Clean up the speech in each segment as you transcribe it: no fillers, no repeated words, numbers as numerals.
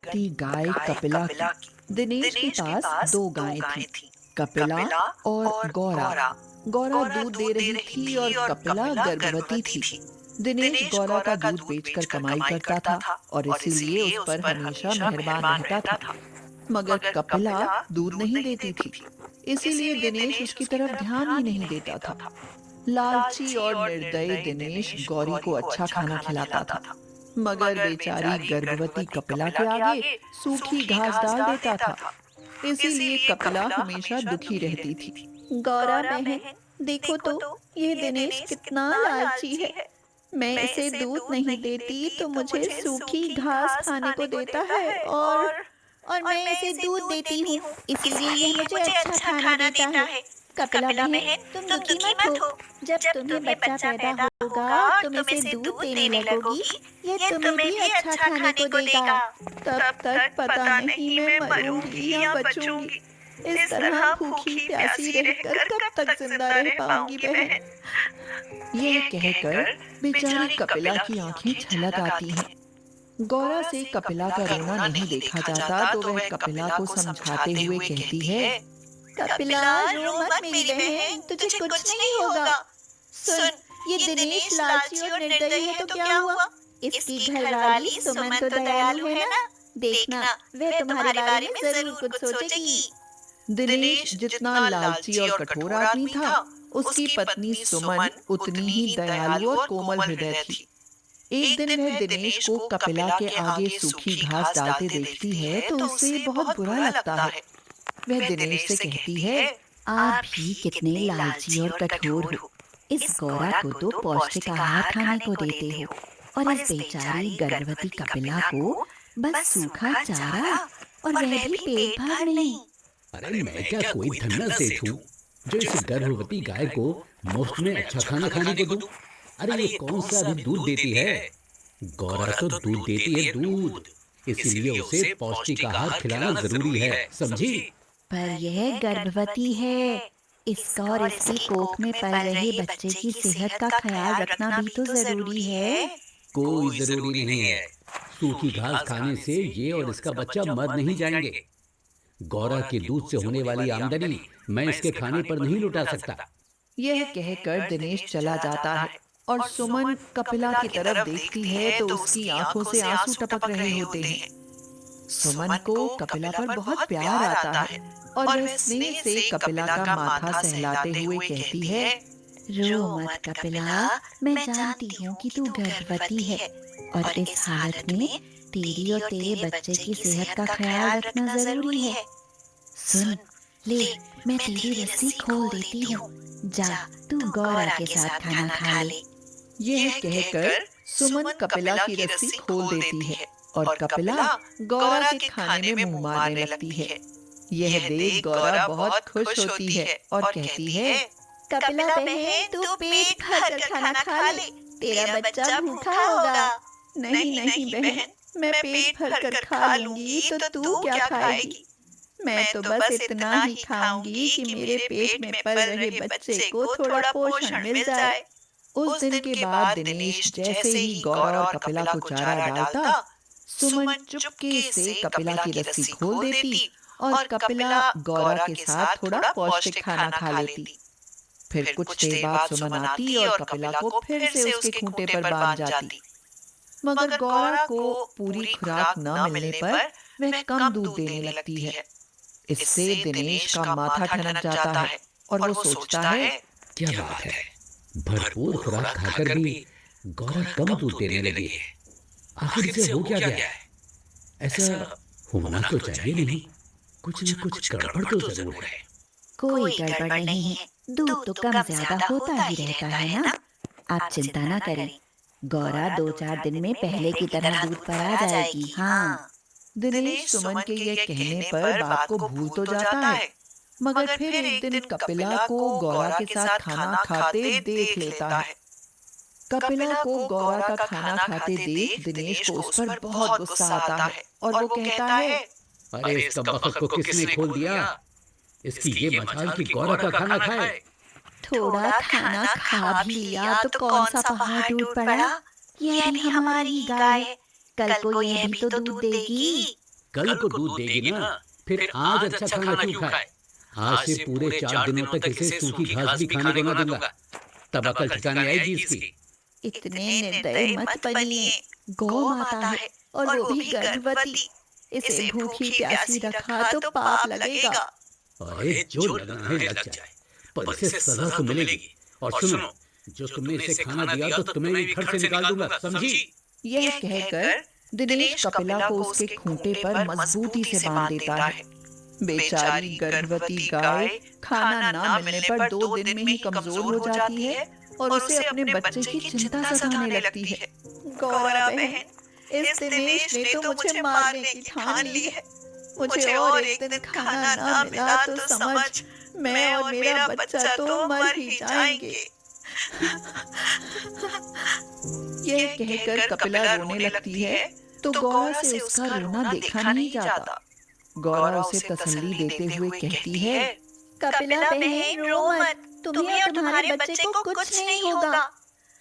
करती गाय कपिला की। दिनेश के पास दो गायें थीं, कपिला और गौरा। गौरा दूध दे रही थी और कपिला गर्भवती थी। दिनेश गौरा का दूध बेचकर कमाई करता था और इसीलिए उस पर हमेशा मेहरबान रहता था। मगर कपिला दूध नहीं देती थी, इसीलिए दिनेश उसकी तरफ ध्यान ही नहीं देता था। लालची और निर्दयी दिनेश गौरी को अच्छा खाना खिलाता था, मगर बेचारी गर्भवती कपिला के आगे सूखी घास डाल देता था। इसीलिए कपिला हमेशा दुखी रहती थी। गौरा बहन, देखो तो ये दिनेश कितना लालची है। मैं इसे दूध नहीं देती तो मुझे सूखी घास खाने को देता है और मैं इसे दूध देती हूँ, इसलिए यह मुझे अच्छा खाना देता है। कपिला बहन, तुम दुखी मत हो। जब तुम्हें बच्चा पैदा होगा तुम इसे दूध देने लगोगी, यह तुम्हें भी अच्छा खाने को देगा। तब तक पता नहीं मैं मरूंगी या बचूंगी। इस तरह भूखी प्यासी रहकर कब तक जिंदा रह पाऊंगी बहन। यह कहकर बेचारी कपिला की आंखें छलक आती हैं। गौरा से कपिला का रोना नहीं देखा जाता तो वह कपिला को समझाते हुए कहती है, कपिला, रो मत मेरी बहन, तुझे कुछ नहीं होगा। सुन, ये दिनेश लालची और निर्दयी है तो क्या हुआ? इसकी घरवाली सुमन तो दयालु है ना। देखना, वह तुम्हारे बारे में जरूर कुछ सोचेगी। दिनेश जितना लालची और कठोर आदमी था, उसकी पत्नी सुमन उतनी ही दयालु और कोमल हृदय थी। एक दिन वह दिनेश को कपिला के आगे सूखी घास डालते देखती है तो उसे बहुत बुरा लगता है। वह दिनेश से कहती है, आप भी कितने लालची और कठोर हो। इस गौरा को तो पौष्टिक आहार खाने को देते हो और इस बेचारी गर्भवती कपिला को बस सूखा चारा, और वह भी पेट भर नहीं। अरे मैं क्या कोई धन्ना सेठ हूँ जो इस गर्भवती गाय को मुफ्त में अच्छा खाना खाने को दूं? अरे ये कौन सा अभी दूध देती है? गौरा तो दूध देती है दूध, इसीलिए उसे पौष्टिक आहार खिलाना जरूरी है, समझी? पर यह गर्भवती है, इसका और इसकी कोख में पल रहे बच्चे की सेहत का ख्याल रखना भी तो जरूरी है। कोई जरूरी नहीं है। सूखी घास खाने से ये और इसका बच्चा मर नहीं जाएंगे। गौरा के दूध से होने वाली आमदनी मैं इसके खाने पर नहीं लुटा सकता। यह कहकर दिनेश चला जाता है और सुमन कपिला की तरफ देखती है तो उसकी आंखों से आंसू टपक रहे होते हैं। सुमन को कपिला पर बहुत प्यार आता है और वह स्नेह से कपिला का माथा सहलाते हुए कहती है, रो मत कपिला, मैं जानती हूँ कि तू गर्भवती है और इस हालत में तेरी और तेरे बच्चे की सेहत का ख्याल रखना जरूरी है। सुन, ले, मैं तेरी रस्सी खोल देती हूँ। जा, तू गौरा के साथ खाना खा ले। यह कहकर सुमन कपिला की रस्सी खोल देती है और कपिला गौरा के खाने में मुंह मारने लगती है। यह देख गौरा बहुत खुश होती है और कहती है, कपिला बहन, तू पेट भर कर खाना खा ले, तेरा बच्चा भूखा होगा। नहीं नहीं बहन, मैं पेट भर कर खा लूंगी तो तू क्या खाएगी? मैं तो बस इतना ही खाऊंगी कि मेरे पेट में पल रहे बच्चे को थोड़ा पोषण मिल जाए। उस दिन के बाद दिनेश जैसे ही गौरा और कपिला को चारा डालता, सुमन चुपके से कपिला की रस्सी खोल देती और कपिला गौरा के साथ थोड़ा पौष्टिक खाना खा लेती। फिर कुछ देर बाद सुमन आती और कपिला को फिर से उसके खूंटे पर बांध जाती। मगर गौरा को पूरी खुराक न मिलने पर वह कम दूध देने लगती है। इससे दिनेश का माथा ठनक जाता है और वो सोचता है, क्या बात है, भरपूर खुराक खाकर भी गौरा कम दूध देने लगी है। आखिर इसे हो क्या गया है? ऐसा होना तो चाहिए नहीं, कुछ न कुछ गड़बड़ तो जरूर है। कोई गड़बड़ नहीं है, दूध तो कम ज्यादा होता ही रहता है ना। आप चिंता ना करें, गौरा 2-4 दिन में पहले की तरह दूध पर आ जाएगी। हाँ। दिनेश सुमन के यह कहने पर बात को भूल तो जाता है, मगर फिर एक दिन कपिला को गौरा के साथ खाना खाते देख लेता है। कपिला को गौरा का खाना खाते देख दिनेश को उस पर बहुत गुस्सा आता है और वो कहता है, अरे इस कबख्त को किसने खोल दिया? इसकी ये मजाल कि गौरा का खाना खाए। थोड़ा खाना खा भी लिया तो कौन सा पहाड़ टूट पड़ा। यह भी हमारी गाय है, कल को यह भी तो दूध देगी। कल को दूध देगी ना, फिर आज अच्छा खाना क्यों खाए? आज से पूरे 4 दिनों तक इसे सूखी घास भी खाने को ना दूंगा, तब अकल ठिकाने आएगी इसकी। इतने निर्दयी मत बनिए। गौ माता है और वो भी गर्भवती। इसे भूखी प्यासी रखा तो पाप लगेगा। अरे जो लगना है लग जाए, पर इसे सजा तो मिलेगी। और सुनो, जो तुमने इसे खाना दिया तो तुम्हें भी घर से निकाल दूंगा, समझी? यह कहकर दिनेश कपिला को उसके खूंटे पर मजबूती से बांध देता है। बेचारी गर्भवती गाय खाना ना मिलने पर 2 दिन में ही कमजोर हो जाती है और उसे अपने बच्चे की चिंता सताने लगती है। गौरा बहन, इस दिनेश ने तो मुझे मारने की ठान ली है। मुझे और एक दिन खाना ना मिला तो समझ मैं और मेरा बच्चा तो मर ही जाएंगे। यह कहकर कपिला रोने लगती है तो गौरा से उसका रोना देखा नहीं जाता। गौरा उसे तसल्ली देते हुए कहती है, कपिला बहन रो मत, तुम्हें और तुम्हारे बच्चे को कुछ नहीं होगा।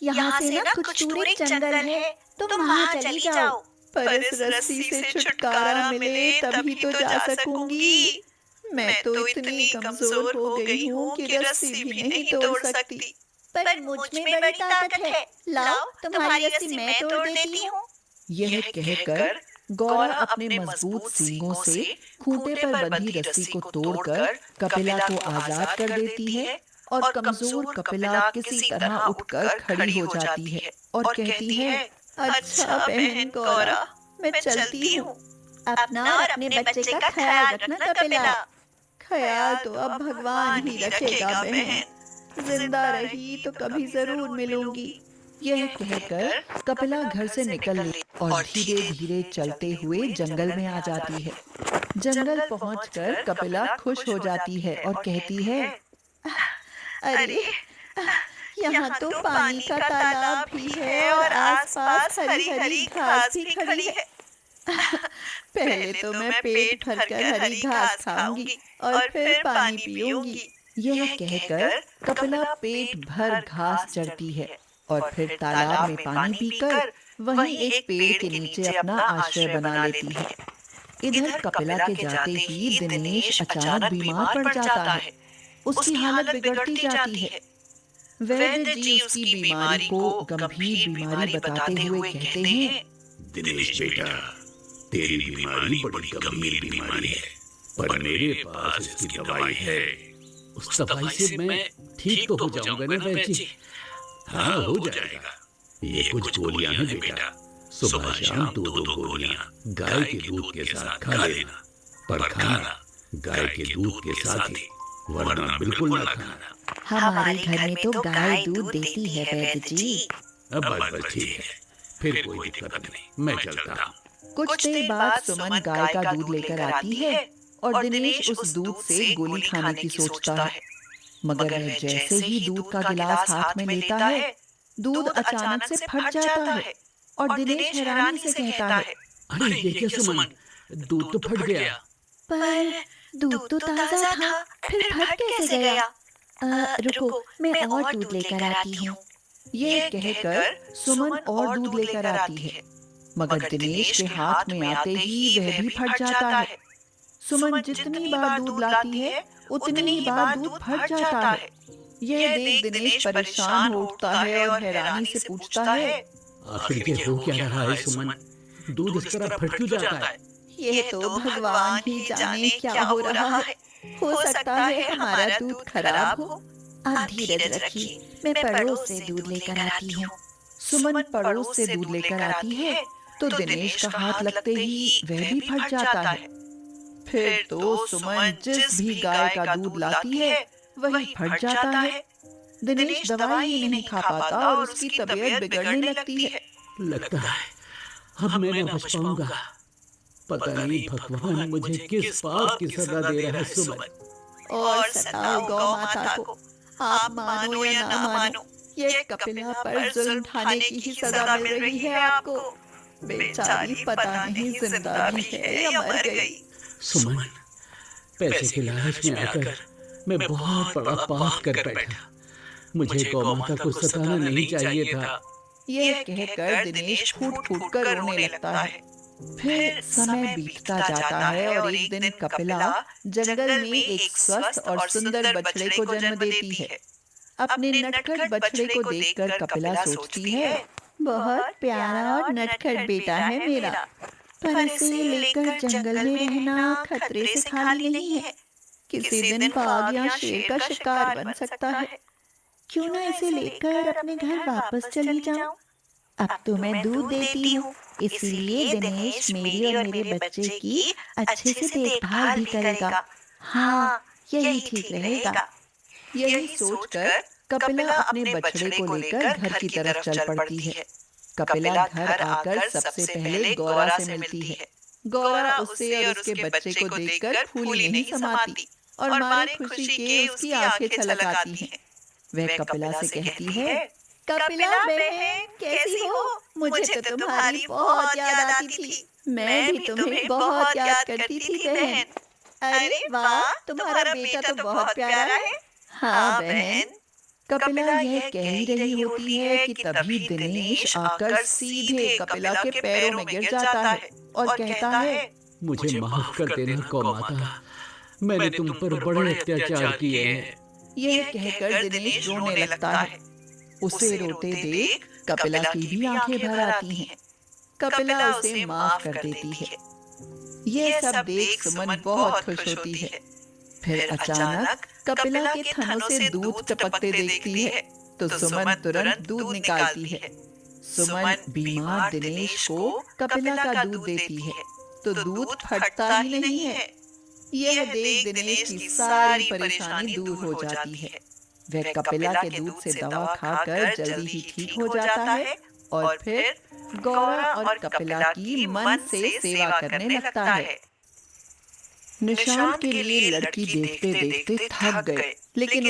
यहाँ से ना कुछ दूर एक जंगल है, तुम वहाँ चली जाओ। पर इस रस्सी से छुटकारा मिले तभी तो जा सकूंगी। मैं तो इतनी कमजोर हो गई हूँ कि रस्सी भी नहीं तोड़ सकती। पर मुझ में बड़ी ताकत है, लाओ तुम्हारी रस्सी मैं तोड़ देती हूँ। यह कहकर गौरा अपने मजबूत सींगों से खूंटे पर बंधी रस्सी को तोड़कर कपिला को आजाद कर देती है और कमजोर कपिला किसी तरह उठकर खड़ी हो जाती है और कहती है, अच्छा बहन गौरा, मैं चलती हूँ। अपना और अपने बच्चे का ख्याल रखना कपिला। ख्याल तो अब भगवान ही रखेगा बहन। जिंदा रही तो कभी जरूर मिलूंगी। यह कहकर कपिला घर से निकल और धीरे धीरे चलते हुए जंगल में आ जाती है। जंगल पहुंचकर कपिला खुश हो जाती है और कहती है, अरे यहाँ तो पानी का तालाब भी है और आसपास हरी हरी घास भी खड़ी है। पहले तो मैं पेट भरकर हरी घास खाऊंगी और फिर पानी पीऊंगी। यह कहकर कपिला पेट भर घास चढ़ती है और फिर तालाब में पानी पीकर वहीं एक पेड़ के नीचे अपना आश्रय बना लेती है। इधर कपिला के जाते ही दिनेश अचानक बीमार पड़ जाता है। उसकी हालत बिगड़ती जाती है। वैद्य जी उसकी बीमारी को गंभीर बीमारी बताते हुए कहते हैं, दिनेश बेटा, तेरी बीमारी बड़ी गंभीर बीमारी है, पर मेरे पास इसकी दवाई है। उस दवाई से मैं ठीक तो हो जाऊंगा ना वैद्य जी? हाँ, हो जाएगा। ये कुछ गोलियां हैं बेटा, सुबह शाम 2-2 गोलियां गाय के दूध के साथ खा लेना। पर खाना गाय के दूध के साथ ही, वरना बिल्कुल ना खाना। हमारे घर में तो गाय दूध देती है वैद्य जी। अब बस ठीक है, फिर कोई दिक्कत नहीं, मैं चलता हूँ। कुछ देर बाद सुमन गाय का दूध लेकर आती है और दिनेश उस दूध से गोली खाने की सोचता है। मगर वह जैसे ही दूध का गिलास हाथ में लेता है, दूध अचानक से फट जाता है और दिनेश हैरानी से कहता है, अरे ये क्या सुमन, दूध तो फट गया। पर दूध तो ताजा था, फिर फट कैसे गया? रुको, मैं और दूध लेकर आती हूँ। ये कहकर सुमन और दूध लेकर आती है, मगर दिनेश के हाथ में आते ही वह भी फट जाता है। सुमन जितनी बार दूध लाती है, उतनी ही बार दूध फट जाता है। यह देख दिनेश परेशान हो उठता है और हैरानी से पूछता है, आखिर ये हो क्या रहा है सुमन? दूध इस तरह फट क्यों जाता है? ये तो भगवान ही जाने क्या हो रहा है। हो सकता है हमारा दूध खराब हो। आप धीरज रखिए, मैं पड़ोस से दूध लेकर आती हूँ। सुमन पड़ोस से दूध लेकर आती है तो दिनेश का हाथ लगते ही वह भी फट जाता है। फिर तो सुमन जिस भी गाय का दूध लाती है वही फट जाता है। दिनेश दवाई ही नहीं खा पाता और उसकी तबीयत बिगड़ने लगती है। लगता है अब मैं न बच पाऊंगा। पता नहीं भगवान मुझे किस पाप की सजा दे रहा है सुमन। और सताओ गौ माता को, आप मानो या ना मानो, ये कपिला पर जुल्म ढाने की ही सजा मिल रही है आपको। बेचारी पता नहीं जिंदा भी है या मर गई। सुमन, पैसे के लालच में आकर मैं बहुत बड़ा पाप कर बैठा। मुझे गौ माता को सताना नहीं चाहिए था। यह कहकर दिनेश फूट फूट कर रोने लगता है। फिर समय बीतता जाता है और एक दिन कपिला जंगल में एक स्वस्थ और सुंदर बछड़े को जन्म देती है। अपने नटखट बछड़े को देखकर कपिला सोचती है, बहुत प्यारा और नटखट बेटा है मेरा, पर इसे लेकर जंगल में रहना खतरे से खाली नहीं है। किसी दिन बाघ या शेर का शिकार बन सकता है। क्यों ना इसे लेकर अपने घर वापस चली जाऊं? अब तो मैं दूध देती हूँ, इसलिए दिनेश मेरी और मेरे बच्चे की अच्छे से देखभाल भी करेगा। हाँ, यही ठीक रहेगा। यही सोचकर कपिला अपने बछड़े को लेकर घर की तरफ चल पड़ती है। कपिला घर आकर सबसे पहले गौरा से मिलती है। गौरा उसे और उसके बच्चे को देखकर फूली नहीं समाती और मारे खुशी के उसकी आंखें छलक आती हैं। वह कपिला से कहती है, कपिला बहन, कैसी हो? मुझे तो तुम्हारी बहुत याद आती थी। मैं भी तुम्हें बहुत याद करती थी बहन। अरे वाह, तुम्हारा बेटा तो बहुत प्यारा है। हाँ बहन। कपिला यह कह ही रही होती है कि तभी दिनेश आकर सीधे कपिला के पैरों में गिर जाता है और कहता है, मुझे माफ कर देना गौ माता, मैंने तुम पर बड़े अत्याचार किए हैं। यह कहकर दिनेश रोने लगता है। उसे रोते देख कपिला की भी आंखें भर आती हैं। कपिला उसे माफ कर देती है। यह सब देख सुमन बहुत खुश होती है। फिर अचानक कपिला के थनों से दूध टपकते देखती है तो सुमन तुरंत दूध निकालती है। सुमन बीमार दिनेश को कपिला का दूध देती है तो दूध फटता ही नहीं है। यह देख दिनेश की सारी परेशानी दूर हो जाती है। वह कपिला के दूध से दवा खाकर जल्दी ही ठीक हो जाता है और फिर गौरा और कपिला की मन से सेवा करने लगता है। निशांत के लिए लड़की देखते देखते थक गए, लेकिन